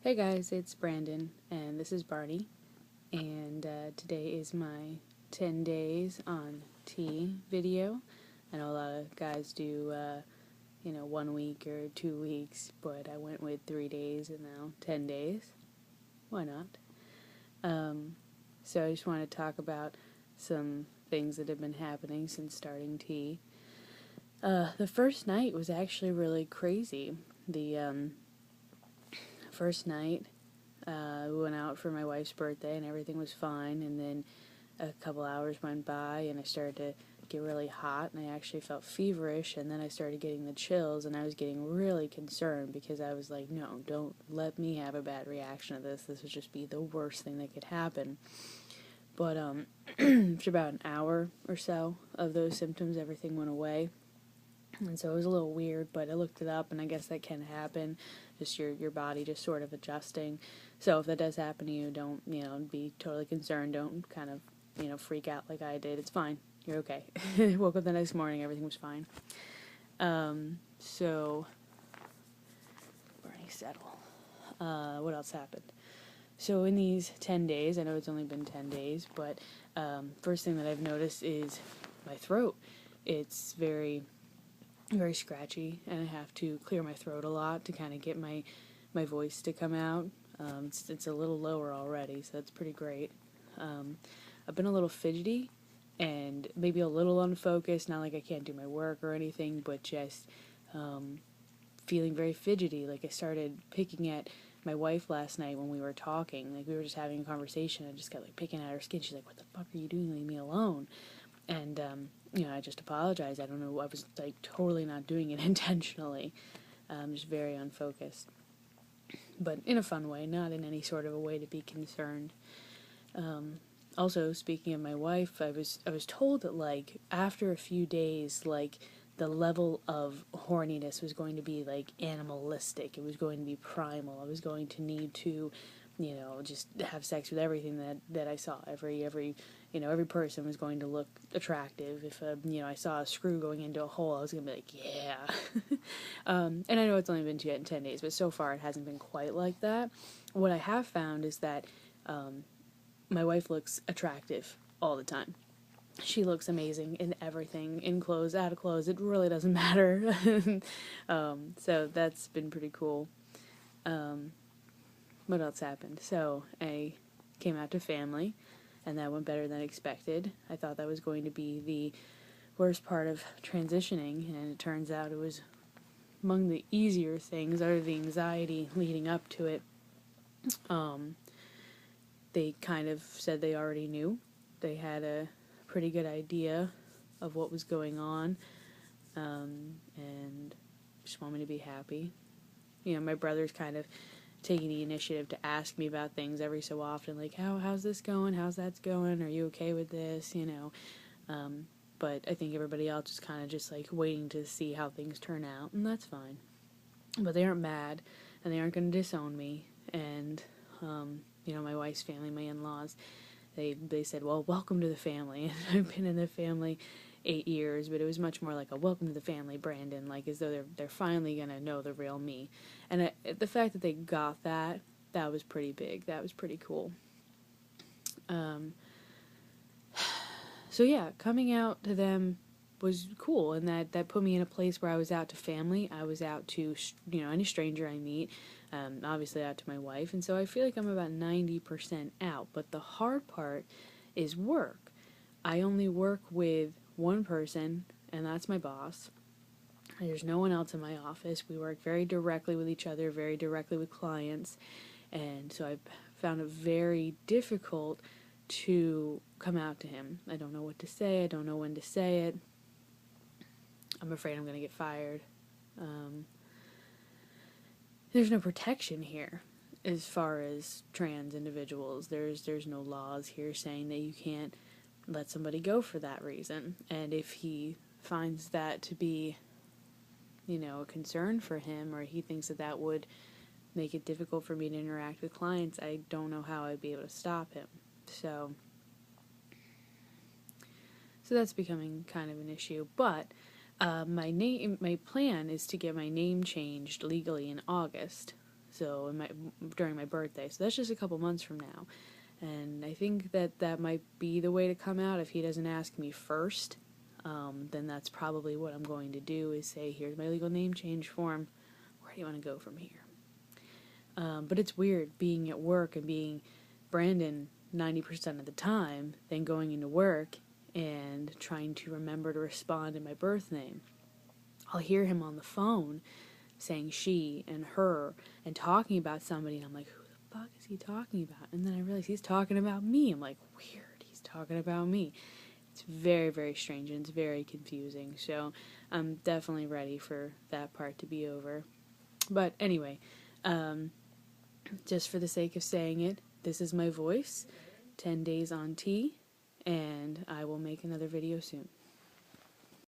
Hey guys, it's Brandon, and this is Barney, and today is my 10 days on tea video. I know a lot of guys do, 1 week or 2 weeks, but I went with 3 days and now 10 days. Why not? So I just want to talk about some things that have been happening since starting tea. The first night was actually really crazy. The first night, we went out for my wife's birthday and everything was fine, and then a couple hours went by and I started to get really hot and I actually felt feverish, and then I started getting the chills and I was getting really concerned because I was like, no, don't let me have a bad reaction to this. This would just be the worst thing that could happen. But after about an hour or so of those symptoms, everything went away. And so it was a little weird, but I looked it up, and I guess that can happen. Just your body just sort of adjusting. So if that does happen to you, don't, be totally concerned. Don't kind of, freak out like I did. It's fine. You're okay. Woke up the next morning, everything was fine. So, Barney, settle. What else happened? So in these 10 days, I know it's only been 10 days, but first thing that I've noticed is my throat. It's very scratchy, and I have to clear my throat a lot to kind of get my voice to come out. It's a little lower already, so that's pretty great. I've been a little fidgety and maybe a little unfocused, not like I can't do my work or anything, but just feeling very fidgety. Like I started picking at my wife last night when we were talking. Like we were just having a conversation. I just got like picking at her skin. She's like, "What the fuck are you doing? Leave me alone." And I just apologized. I don't know. I was like totally not doing it intentionally. Just very unfocused, but in a fun way, not in any sort of a way to be concerned. Also, speaking of my wife, I was told that like after a few days, like the level of horniness was going to be like animalistic. It was going to be primal. I was going to need to, just have sex with everything that I saw. Every person was going to look attractive. If I saw a screw going into a hole, I was gonna be like, yeah. And I know it's only been 10 days, but so far it hasn't been quite like that. What I have found is that my wife looks attractive all the time. She looks amazing in everything, in clothes, out of clothes. It really doesn't matter. So that's been pretty cool. What else happened? So I came out to family, and that went better than expected. I thought that was going to be the worst part of transitioning, and it turns out it was among the easier things, other than the anxiety leading up to it. They kind of said they already knew. They had a pretty good idea of what was going on, and just want me to be happy. My brother's kind of taking the initiative to ask me about things every so often, like, how's this going? How's that going? Are you okay with this? But I think everybody else is kind of just like waiting to see how things turn out, and that's fine. But they aren't mad, and they aren't going to disown me, and my wife's family, my in-laws, they said, well, welcome to the family. And I've been in the family 8 years, but it was much more like a welcome to the family, Brandon, like as though they're finally gonna know the real me. And the fact that they got that was pretty big. That was pretty cool. So yeah, coming out to them was cool, and that put me in a place where I was out to family, I was out to any stranger I meet, obviously out to my wife, and so I feel like I'm about 90% out. But the hard part is work. I only work with one person, and that's my boss. There's no one else in my office. We work very directly with each other, very directly with clients, and so I found it very difficult to come out to him. I don't know what to say. I don't know when to say it. I'm afraid I'm going to get fired. There's no protection here as far as trans individuals. There's no laws here saying that you can't let somebody go for that reason. And if he finds that to be, a concern for him, or he thinks that would make it difficult for me to interact with clients, I don't know how I'd be able to stop him. So that's becoming kind of an issue. But my plan is to get my name changed legally in August. so during my birthday. So that's just a couple months from now. And I think that might be the way to come out. If he doesn't ask me first, then that's probably what I'm going to do, is say, here's my legal name change form. Where do you want to go from here? But it's weird being at work and being Brandon 90% of the time, then going into work and trying to remember to respond to my birth name. I'll hear him on the phone saying she and her and talking about somebody, and I'm like, who the fuck is he talking about? And then I realize he's talking about me. I'm like, weird, he's talking about me. It's very, very strange, and it's very confusing. So I'm definitely ready for that part to be over. But anyway, just for the sake of saying it, this is my voice, 10 days on T, and I will make another video soon.